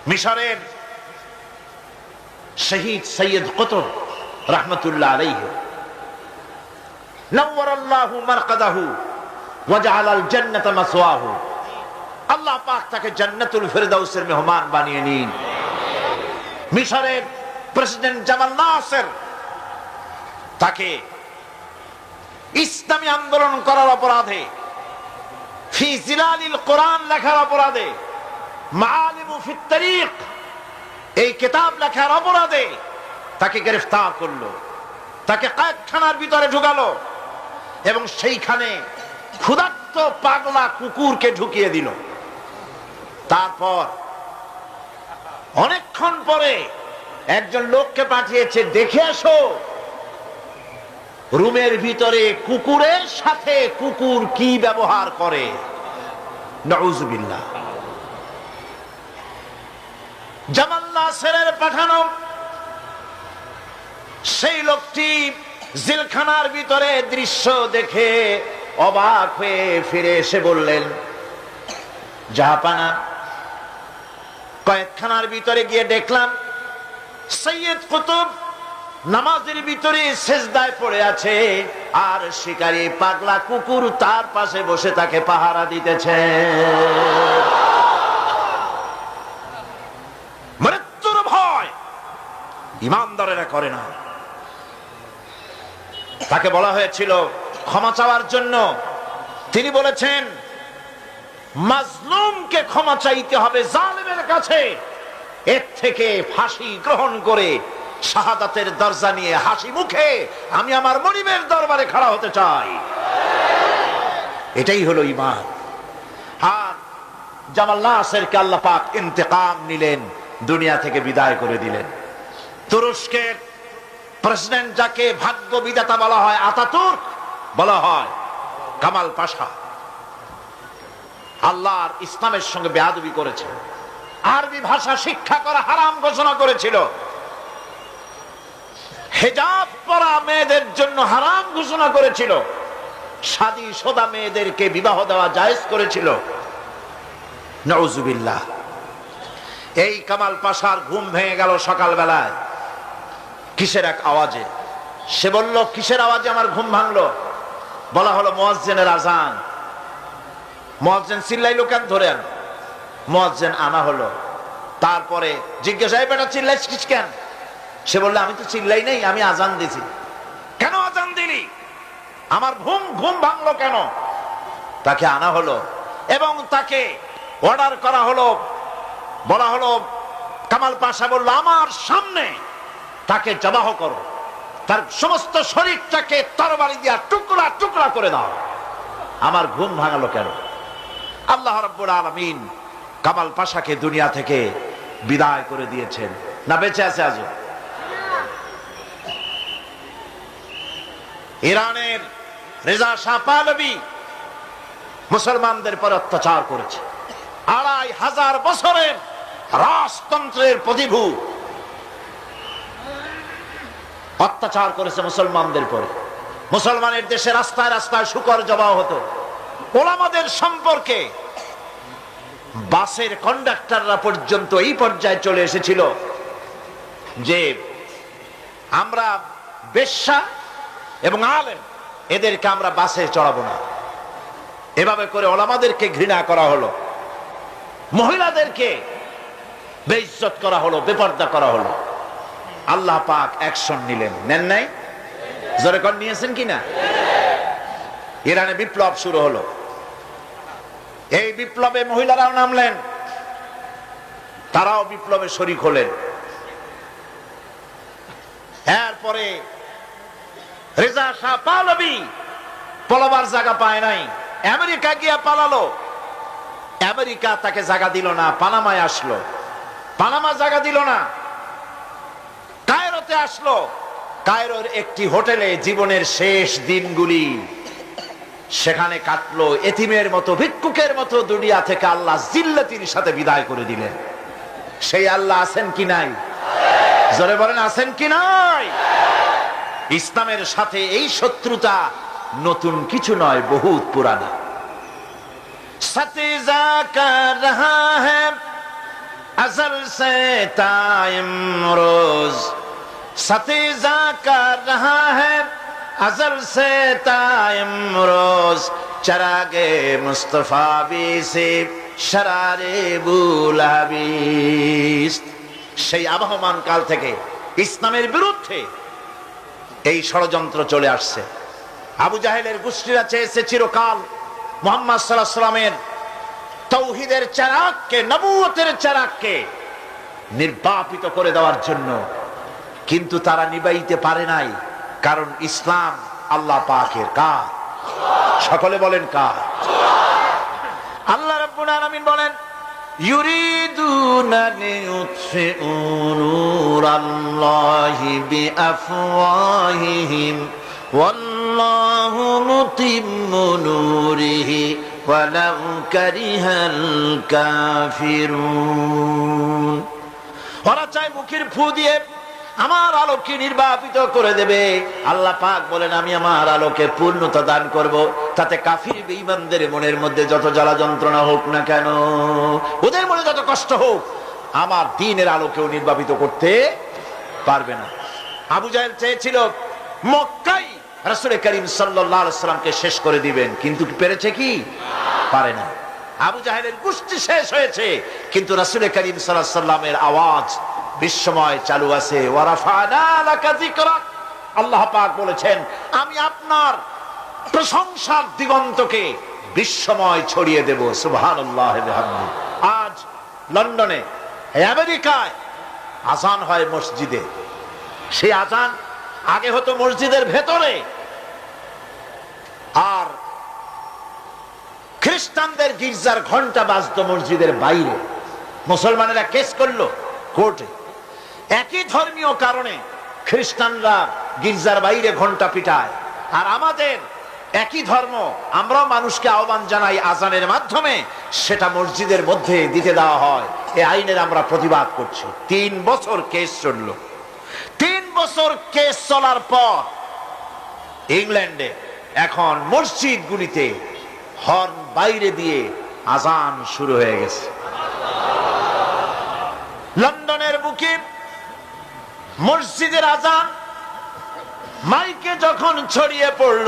মিশরের শহীদ সৈয়দ কুতুব রাহমাতুল্লাহ আলাইহি নওয়ারাল্লাহু মারকাদাহু ওয়া জাআলাল জান্নাতা মাসওয়াহু, আল্লাহ পাক তাকে জান্নাতুল ফিরদাউসের মেহমান বানিয়ে নিন। মিশরের প্রেসিডেন্ট জামাল নাসের তাকে ইসলামী আন্দোলন করার অপরাধে, ফি জিলালিল কোরআন লেখার অপরাধে, মাআলিমু ফিত তারিক এই কিতাব লেখার অপরাধে তাকে গ্রেফতার করলো, তাকে কয়েদখানার ভিতরে ঢুকালো এবং সেইখানে ক্ষুধার্ত পাগলা কুকুরকে ঢুকিয়ে দিল। তারপর অনেকক্ষণ পরে একজন লোককে পাঠিয়েছে, দেখে আসো রুমের ভিতরে কুকুরের সাথে কুকুর কি ব্যবহার করে। নাউযুবিল্লাহ। জামাল নাসেরের পাঠানো সেই লোকটি জেলখানার ভিতরে দৃশ্য দেখে অবাক হয়ে ফিরে এসে বললেন, জাহাপানা, কয়েদখানার ভিতরে গিয়ে দেখলাম সৈয়দ কুতুব নামাজের ভিতরে সেজদায় পড়ে আছে, আর শিকারী পাগলা কুকুর তার পাশে বসে তাকে পাহারা দিতেছে। মৃত্যুর ভয় ঈমানদারেরা করে না। তাকে বলা হয়েছিল ক্ষমা চাওয়ার জন্য, তিনি বলেছেন মাজলুমকে ক্ষমা চাইতে হবে জালেমের কাছে, এর থেকে ফাঁসি গ্রহণ করে শাহাদাতের দরজা নিয়ে হাসি মুখে আমি আমার মনিবের দরবারে খাড়া হতে চাই। এটাই হলো ঈমান। আর জামাল নাসেরকে আল্লাহ পাক ইন্তেকাম নিলেন, দুনিয়া থেকে বিদায় করে দিলেন। তুরস্কের প্রেসিডেন্ট যাকে ভাগ্য বিধাতা বলা হয়, আতাতুর্ক বলা হয়, কামাল পাশা আল্লাহর ইসলামের সঙ্গে বেয়াদবি করেছে, আরবি ভাষা শিক্ষা করা হারাম ঘোষণা করেছিল, হিজাব পরা মেয়েদের জন্য হারাম ঘোষণা করেছিল, শাদী শোদা মেয়েদেরকে বিবাহ দেওয়া জায়েজ করেছিল। নাউযুবিল্লাহ। এই কামাল পাশার ঘুম ভেঙে গেল সকালবেলায় কিসের এক আওয়াজে। সে বলল, কিসের আওয়াজে আমার ঘুম ভাঙলো? বলা হলো মুয়াজ্জিনের আজান। মুয়াজ্জিন চিল্লাইলো কেন? ধরেন মুয়াজ্জিন আনা হলো। তারপরে জিজ্ঞাসা, এই বেটা চিল্লাইছিস কেন? সে বলল, আমি তো চিল্লাই নাই, আমি আজান দিছি। কেন আজান দিলি? আমার ঘুম ভাঙলো কেন? তাকে আনা হলো এবং তাকে অর্ডার করা হলো। বলা হলো, কামাল পাশা বলল, আমার সামনে তাকে জবাহ করো, তার সমস্ত শরীরটাকে তরবারি দিয়া টুকরা টুকরা করে দাও। আমার ঘুম ভাঙালো কেন? আল্লাহ রাব্বুল আলামিন কামাল পাশাকে দুনিয়া থেকে বিদায় করে দিয়েছেন। না বেঁচে আছে আজও? ইরানের রেজা শাহ পাহলভী মুসলমানদের পর অত্যাচার করেছে। ২৫০০ বছরের রাজতন্ত্রের প্রতিভূ অত্যাচার করেছে মুসলমানদের পরে। মুসলমানের দেশে রাস্তায় রাস্তায় শুকর জবাহ হতো। ওলামাদের সম্পর্কে বাসের কন্ডাক্টররা পর্যন্ত এই পর্যায়ে চলে এসেছিল যে আমরা বেশ্যা এবং আলেম এদেরকে আমরা বাসে চড়াবো না। এভাবে করে ওলামাদেরকে ঘৃণা করা হলো, মহিলাদেরকে বেইজ্জত করা হলো, বেপর্দা করা হলো। আল্লাহ পাক অ্যাকশন নিলেন, নেন নাই? জোরে কর, নিয়েছেন কিনা? ইরানে বিপ্লব শুরু হলো। এই বিপ্লবে মহিলারাও নামলেন, তারাও বিপ্লবে শরীক হলেন। এরপরে রেজা শাহ পাহলভী পলাবার জায়গা পায় নাই, আমেরিকা গিয়া পালালো। আমেরিকা তাকে জায়গা দিল না, পানামায় আসলো, পানামা জায়গা দিল না। কায়রোতে আসলো, কায়রোর একটি হোটেলে জীবনের শেষ দিনগুলি সেখানে কাটলো। এতিমের মতো, ভিক্ষুকের মতো দুনিয়া থেকে আল্লাহ জিল্লাতির সাথে বিদায় করে দিলেন। সেই আল্লাহ আছেন কি নাই? জোরে বলেন, আছেন কি নাই? ইসলামের সাথে এই শত্রুতা নতুন কিছু নয়, বহুত পুরানা। सतीजा कर रहा है अज़ल से ताइमरोज सतीजा कर रहा है अज़ल से ताइमरोज चरागे मुस्तफा भी से शरारे बुलाबिस। সেই আবহমান কাল থেকে ইসলামের বিরুদ্ধে এই ষড়যন্ত্র চলে আসছে। আবু জাহেলের গোষ্ঠীরা চেয়েছে চিরকাল মুহাম্মদ সাল্লাল্লাহু আলাইহি ওয়াসাল্লামের তাওহীদের চারাককে, নবুয়তের চারাককে নির্বাপিত করে দেওয়ার জন্য, কিন্তু তারা নিবাইতে পারে নাই। কারণ ইসলাম আল্লাহ পাকের কার? সকলে বলেন কার? আল্লাহ রাব্বুল আলামিন বলেন ইউরিদুনা লিইউতফিউ নূরাল্লাহি বিআফওয়াহিহিম ওয়াল্লাহু মুতিম্মু নূরিহি ওয়ালাউ কারিহাল কাফিরুন। ওরা চায় মুখের ফু দিয়ে আমার আলোকে নির্বাপিত করে দেবে। আল্লাহ পাক বলেন আমি আমার আলোকে পূর্ণতা দান করব, তাতে কাফির বেঈমানদের মনের মধ্যে যত জ্বালা যন্ত্রণা হোক না কেন, ওদের মনে যত কষ্ট হোক, আমার দ্বীনের আলোকেও নির্বাপিত করতে পারবে না। আবু জাহেল চেয়েছিল মক্কায় রাসূল করিম সাল্লাল্লাহু আলাইহি ওয়াসাল্লামকে শেষ করে দিবেন, কিন্তু পেরেছে কি? পারে না। আবু জাহেলের গোষ্ঠী শেষ হয়েছে, কিন্তু রাসূল করিম সাল্লাল্লাহু আলাইহি ওয়াসাল্লামের আওয়াজ বিশ্বময় চালু আছে। ওয়ারাফানা লাকা যিকরাক, আল্লাহ পাক বলেছেন আমি আপনার প্রশংসার দিগন্তকে বিশ্বময় ছড়িয়ে দেব। সুবহানাল্লাহ ওয়া বিহামদিহি। আজ লন্ডনে, আমেরিকায় আযান হয় মসজিদে। সেই আযান আগে হতো মসজিদের ভেতরে, আর খ্রিস্টানদের গির্জার ঘন্টা বাজতো মসজিদের বাইরে। মুসলমানেরা কেস করলো কোর্টে, একই ধর্মীয় কারণে খ্রিস্টানরা গির্জার বাইরে ঘন্টা পিটায়, আর আমাদের একই ধর্ম, আমরাও মানুষকে আহ্বান জানাই আযানের মাধ্যমে, সেটা মসজিদের মধ্যে দিতে দেওয়া হয়। এই আইনের আমরা প্রতিবাদ করছি। 3 বছর কেস চলল। 3 বছর কেস চলার পর ইংল্যান্ডে এখন মসজিদগুলিতে হর্ন বাইরে দিয়ে আযান শুরু হয়ে গেছে। লন্ডনের বুকে মসজিদের আযান মাইকে যখন ছড়িয়ে পড়ল,